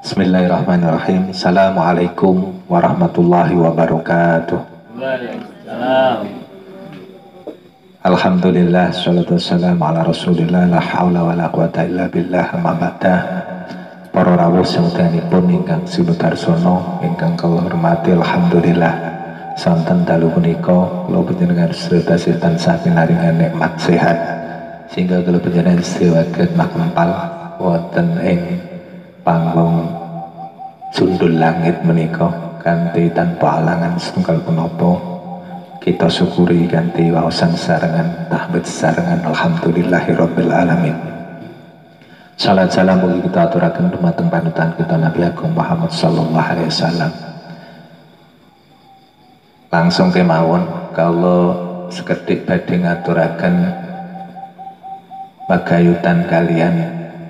Bismillahirrahmanirrahim. Assalamualaikum warahmatullahi wabarakatuh. Waalaikumsalam. Alhamdulillah, salatu wassalamu ala rasulillah, la hawla wa la quwata illa billah, amma ba'da. Para rawuh sedanipun ingkang sinutarsono, ingkang kula hormati, alhamdulillah sonten dalu punika kula panjenengan sedaya tansah pinaringan nikmat sehat sehingga kula panjenengan sedaya makempal wonten ing panggung sundul langit menika kanthi tanpa alangan setunggal punapa kita syukuri kanthi waosan sarengan tahmid sarengan alhamdulillahirabbil alamin. Salat salam mugi kita aturaken dumateng panutan kita Nabi Agung Muhammad sallallahu alaihi wasallam. Langsung kemawon kalau sekedhik badhe ngaturaken pagayutan kalian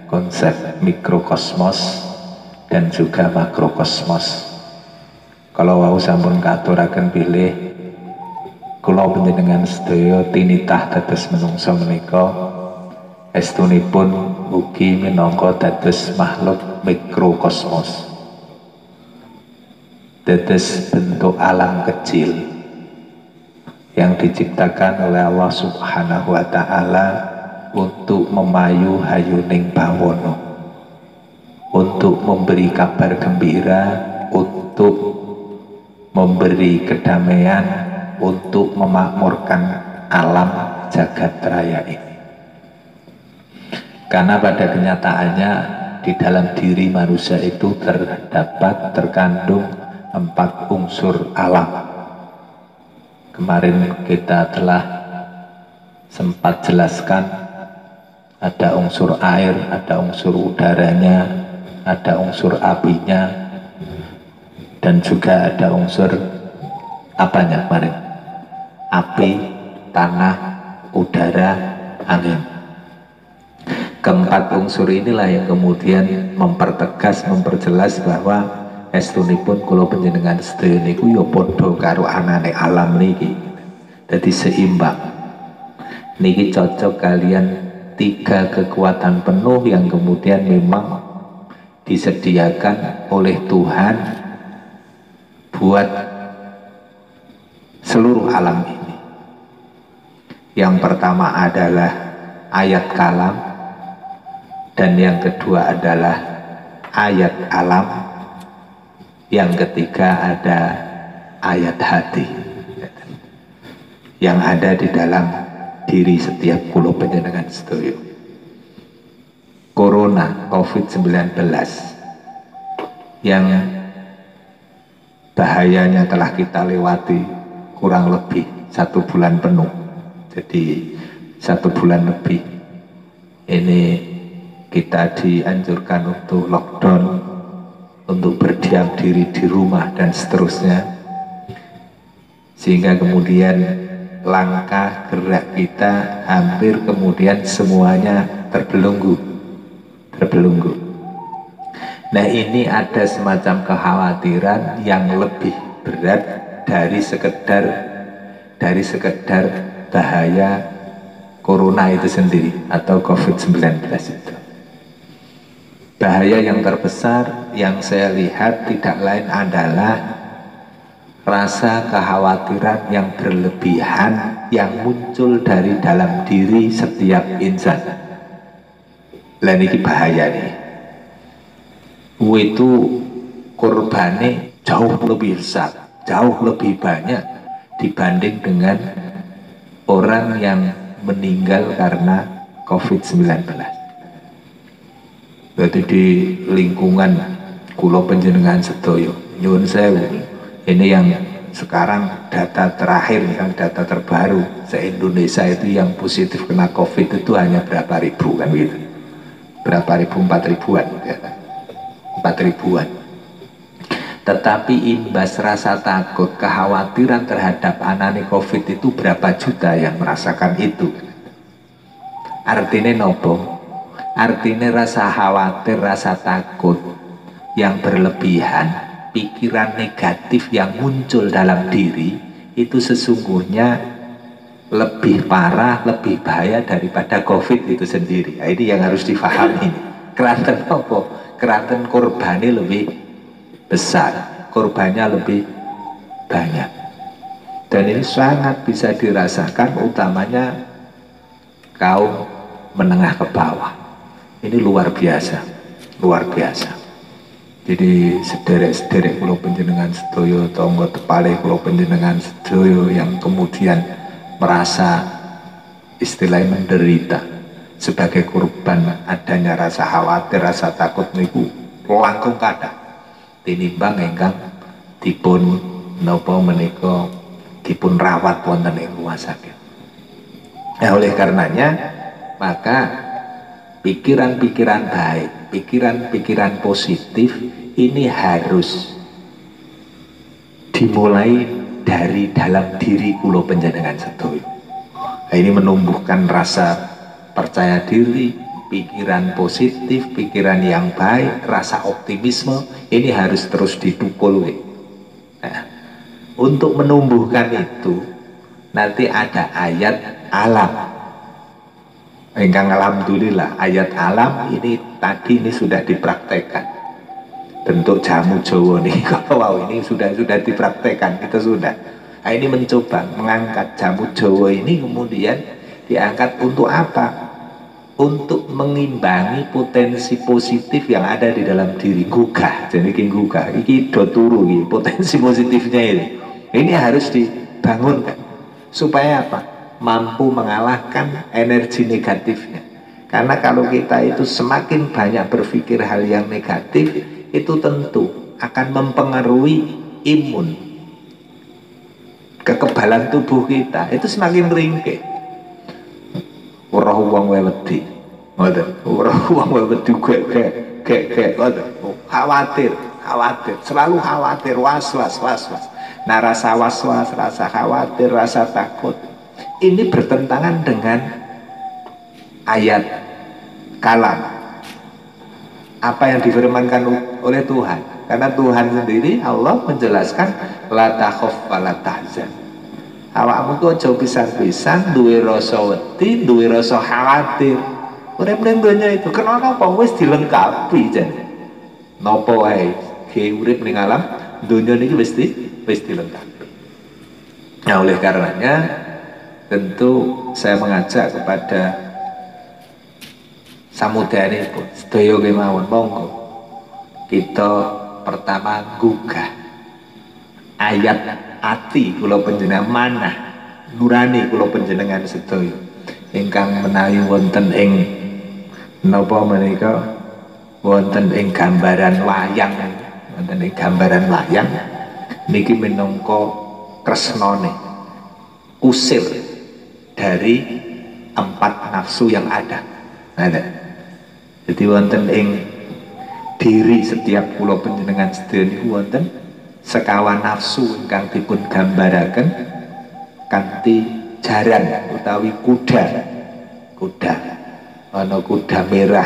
konsep mikrokosmos dan juga makrokosmos. Kalau wau sampun katuraken bilih kula panjenengan sedaya tinitah dados menungsa menika estunipun ugi minangka dados makhluk mikrokosmos, dados bentuk alam kecil yang diciptakan oleh Allah Subhanahu wa Ta'ala untuk memayu hayuning bawono, untuk memberi kabar gembira, untuk memberi kedamaian, untuk memakmurkan alam jagat raya ini. Karena pada kenyataannya di dalam diri manusia itu terkandung 4 unsur alam. Kemarin kita telah sempat jelaskan ada unsur air, ada unsur udaranya, ada unsur apinya, dan juga ada unsur apanya kemarin? Api, tanah, udara, angin. Keempat unsur inilah yang kemudian mempertegas, memperjelas bahwa estunipun kula panjenengan sedaya niku ya padha karo anane alam niki. Dadi seimbang. Niki cocok kalian 3 kekuatan penuh yang kemudian memang disediakan oleh Tuhan buat seluruh alam ini. Yang pertama adalah ayat kalam, dan yang kedua adalah ayat alam, yang ketiga ada ayat hati yang ada di dalam diri setiap kula panjenengan sedaya. Corona COVID-19 yang bahayanya telah kita lewati kurang lebih 1 bulan penuh, jadi 1 bulan lebih ini kita dianjurkan untuk lockdown, untuk berdiam diri di rumah dan seterusnya, sehingga kemudian langkah gerak kita hampir kemudian semuanya terbelenggu. Nah, ini ada semacam kekhawatiran yang lebih berat dari sekedar bahaya corona itu sendiri atau COVID-19 itu. Bahaya yang terbesar yang saya lihat tidak lain adalah rasa kekhawatiran yang berlebihan yang muncul dari dalam diri setiap insan. Lah ini bahaya nih. Itu korbannya jauh lebih besar, jauh lebih banyak dibanding dengan orang yang meninggal karena COVID-19. Berarti di lingkungan kula panjenengan sedaya nyuwun sewu, ini yang sekarang data terakhir, yang data terbaru se-Indonesia itu yang positif kena COVID itu hanya berapa ribu kan gitu, berapa ribu, 4 ribuan ya kan? 4 ribuan. Tetapi imbas rasa takut, kekhawatiran terhadap anane COVID itu berapa juta yang merasakan itu. Artinya nopo? Artinya rasa khawatir, rasa takut yang berlebihan, pikiran negatif yang muncul dalam diri itu sesungguhnya lebih parah, lebih bahaya daripada COVID itu sendiri. Nah, ini yang harus difahami. Karena apa? keraton korbannya lebih besar, korbannya lebih banyak. Dan ini sangat bisa dirasakan utamanya kaum menengah ke bawah. Ini luar biasa, luar biasa. Jadi sederek-sederek kula panjenengan sedaya, tangga tepalih kula panjenengan sedaya yang kemudian merasa istilahnya menderita sebagai korban adanya rasa khawatir, rasa takut niku langkung kathah tinimbang ingkang dipun napa menika dipun rawat wonten ing rumah sakit. Nah, oleh karenanya maka pikiran-pikiran baik, pikiran-pikiran positif ini harus dimulai dari dalam diri kula panjenengan sedaya. Nah, ini menumbuhkan rasa percaya diri, pikiran positif, pikiran yang baik, rasa optimisme ini harus terus didukul. Nah, untuk menumbuhkan itu nanti ada ayat alam. Engkang alhamdulillah ayat alam ini tadi ini sudah dipraktekkan. Bentuk jamu Jawa nih kalau ini sudah dipraktekkan, kita sudah. Nah, ini mencoba mengangkat jamu Jawa ini kemudian diangkat untuk apa? Untuk mengimbangi potensi positif yang ada di dalam diri. Gugah, jadi gugah iki do turu iki potensi positifnya ini. Ini harus dibangunkan supaya apa? Mampu mengalahkan energi negatifnya. Karena kalau kita itu semakin banyak berpikir hal yang negatif, itu tentu akan mempengaruhi imun, kekebalan tubuh kita itu semakin ringkih. Ora wong wedi, ngoten. Ora wong wedi gek, ngoten. Khawatir, selalu khawatir, was-was. Nah, rasa was-was, rasa khawatir, rasa takut ini bertentangan dengan ayat kalam, apa yang difirmankan oleh Tuhan. Karena Tuhan sendiri, Allah menjelaskan la takhaf wa la tahzan. Awakmu kok aja pisan-pisan duwe rasa wedi, duwe rasa khawatir. Urip ning donya itu kenapa wis dilengkapi jan. Napa wae ge urip ning alam donya niki wis dilengkapi. Nah, oleh karenanya tentu saya mengajak kepada samudaya pun sedaya kemawon monggo kita pertama gugah ayat ati kula panjenengan manah nurani kula panjenengan sedaya ingkang menawi wonten ing napa menika wonten ing gambaran wayang niki minangka kresnane usir dari 4 nafsu yang ada. Jadi wonten ing diri setiap kula panjenengan sedaya niku wonten sekawan nafsu ingkang dipun gambaraken kanthi jaran utawi kuda. Ana kuda merah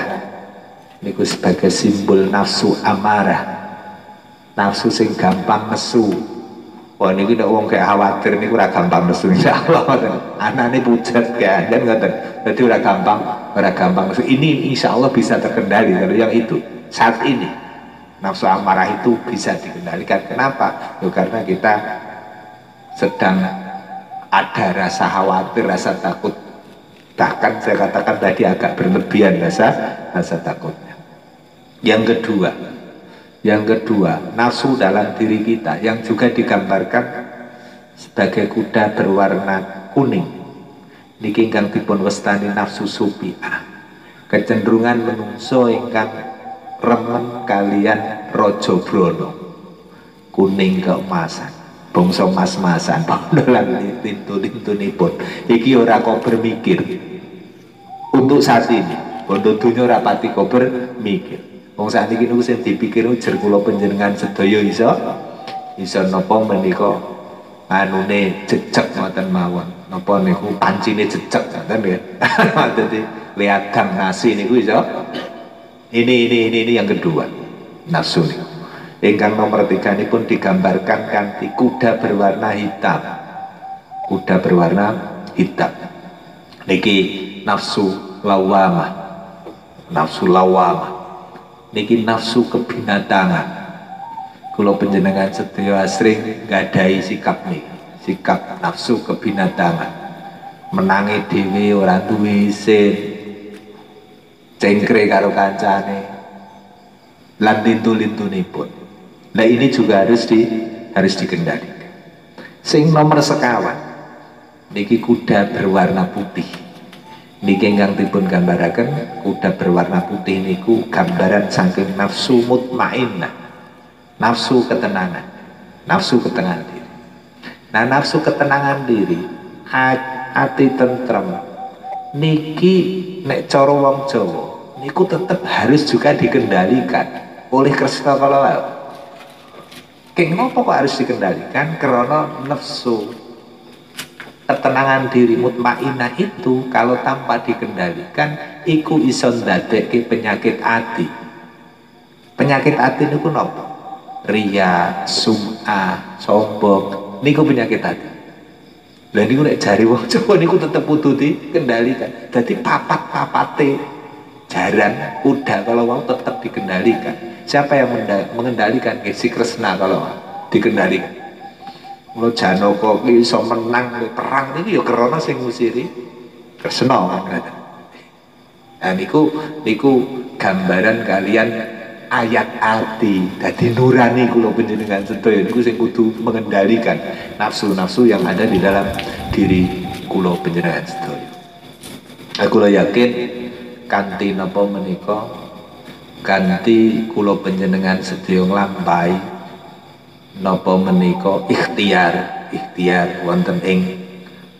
niku sebagai simbol nafsu amarah, nafsu sing gampang nesu. Wah, ini kita wong kayak khawatir ini ora gampang nesu insyaallah. Anane pucat kan ngoten. Dadi ora gampang nesu. Ini insyaallah bisa terkendali kalau yang itu. Saat ini nafsu amarah itu bisa dikendalikan. Kenapa? Ya, karena kita sedang ada rasa khawatir, rasa takut. Bahkan saya katakan tadi agak berlebihan rasa takutnya. Yang kedua, nafsu dalam diri kita yang juga digambarkan sebagai kuda berwarna kuning. Niki ingkang dipun wastani nafsu supi'ah. Kecenderungan menungso ingkang remen kalian rojo brono. Kuning keemasan, bangsa mas-masan, pandolan tintu-tintunipun. Iki ora kok bermikir. Untuk saat ini, bondo dunya ora pati kok bermikir. Wong saat ini niku sing dipikir jer kula panjenengan sedaya iso napa menika anune jejeg ngoten mawon. Napa niku pancine jejeg ngoten nggih. Dadi liagang nasi niku iso. Ini yang kedua. Nafsu niku. Ingkang nomor 3 ini pun digambarkan kanthi kuda berwarna hitam. Kuda berwarna hitam. Niki nafsu lawamah. niki nafsu kebinatangan. Kula panjenengan sedaya asring nggadahi sikap niki, sikap nafsu kebinatangan. Menangi dhewe ora duwe isin, cengkre karo kancane, lan lintu-lintunipun. Nah ini juga harus dikendalikan. Sing nomor sekawan niki kuda berwarna putih. Niki ingkang dipun gambaraken kuda berwarna putih niku gambaran saking nafsu mutmainnah, nafsu ketenangan, nafsu ketenangan diri. Nah nafsu ketenangan diri, ati tentrem niki nek cara wong Jawa niku tetap harus juga dikendalikan oleh Kresna Kala. Kenapa kok harus dikendalikan? Karena nafsu ketenangan diri mutmainnah itu kalau tanpa dikendalikan iku iso ndadekke penyakit ati. Penyakit ati niku napa? Riya, sum'ah, sombong niku penyakit ati. Lah niku nek jari wong Jawa niku tetep kudu dikendalikan. Dadi papat-papate jaran kuda kalau mau tetap dikendalikan. Siapa yang mengendalikan? Si Kresna kalau dikendalikan. Kalau Janaka ki iso menang di perang niku ya karena sing ngusiri Kresna kan. Nah niku gambaran kalian ayat ati. Dadi nurani kula panjenengan sedaya niku sing kudu mengendalikan nafsu-nafsu yang ada di dalam diri kula panjenengan sedaya. Aku yakin kanthi napa menika, kanthi kula panjenengan sedaya nglampahi napa menika ikhtiar wonten ing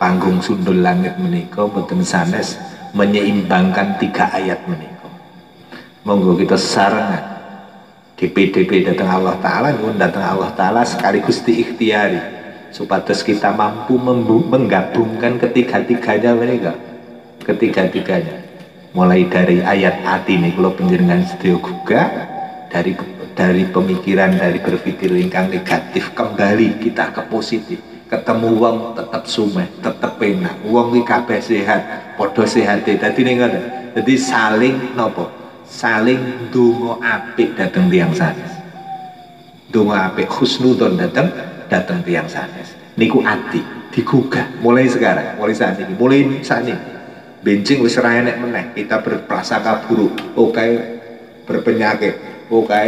panggung Sundul Langit menika boten sanes menyeimbangkan 3 ayat menika. Monggo kita sarengan DP datang Allah Ta'ala, nyuwun datang Allah Ta'ala sekaligus diikhtiari supados kita mampu menggabungkan ketiga-tiganya mereka, ketiga-tiganya, mulai dari ayat ati nih kalau panjenengan sedaya gugah dari pemikiran, dari berpikir ingkang negatif kembali kita ke positif. Ketemu wong tetap sumeh, tetap enak, wong iki kabeh sehat, padha sehate. Dadi ning ngono. Dadi saling napa? Saling donga apik dateng tiyang sanes. Donga apik husnudzon dateng tiyang sanes. Niku ati digugah mulai sekarang, mulai saat ini. Benjing wis ora enek meneh kita berprasangka buruk, oke berpenyakit, oke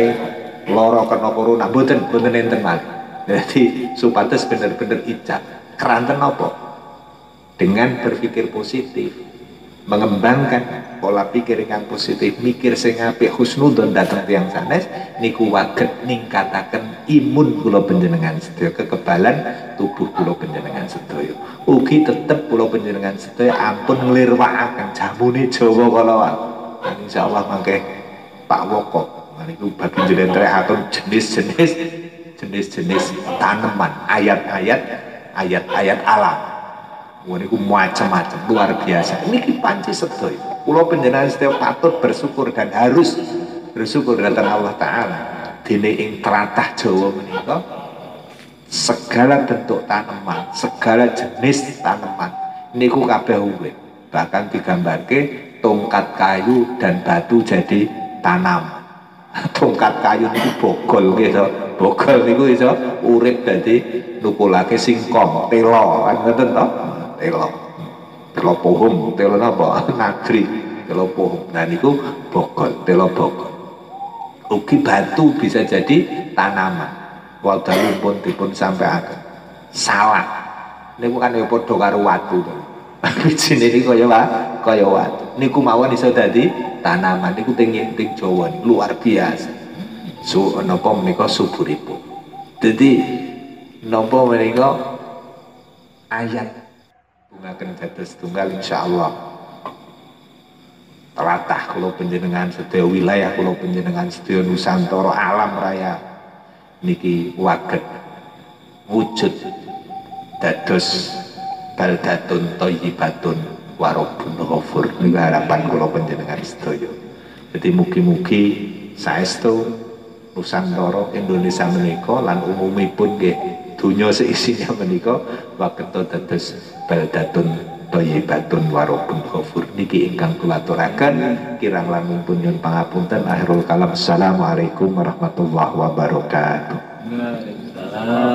lara kena corona, mboten enten malih. Jadi supados bener-bener ijab. Keranten apa? Dengan berpikir positif, mengembangkan pola pikir yang positif, mikir sing apik, husnudzon dateng tiyang sanes niku waget ningkataken imun kula panjenengan sedaya, kekebalan tubuh kula panjenengan sedaya. Ugi tetep kula panjenengan sedaya ampun nglirwakaken jamune Jawa kala wae. Insyaallah mangke Pak Woko niku bagi njlentrehake jenis-jenis tanaman, ayat-ayat alam. Niku macam-macam luar biasa. Niki panci sedaya. Kula panjenengan sedaya patut bersyukur dan harus bersyukur dhateng Allah Ta'ala. Dene ing tlatah Jawa menika segala bentuk tanaman, segala jenis tanaman niku kabeh urip. Bahkan digambarke tongkat kayu dan batu jadi tanam. Tongkat kayu niku bogol gitu. Bogol niku iso urip dadi nukulake singkong, tela, kan ngoten to? Tela pohon, tela napa? Nagri, tela pohon. Nah niku bogol, tela bogol. Ugi batu bisa jadi tanaman. Wadahipun dipun sampaiaken. Salak niku kan ya padha karo watu to. Wijine niku kaya watu. Niku mawon iso dadi tanaman. Niku teng Jawa niku luar biasa. Napa menika suburipun. Dadi napa menika ayat bungaken dados tunggal insyaallah. Tlatah kula panjenengan sedaya, wilayah kula panjenengan sedaya Nusantara alam raya niki waget wujud dados baldatun thayyibatun wa rabbun ghafur. Niku harapan kula panjenengan sedaya. Jadi mugi-mugi saestu Nusantara Indonesia menika lan umumipun nggih donya seisinya menika waget dados baldatun thayyibatun wa rabbun ghafur. Niki ingkang kula aturaken, kirang langkung pun nyuwun pangapunten. Akhirul kalam. Assalamualaikum warahmatullahi wabarakatuh. Waalaikumsalam.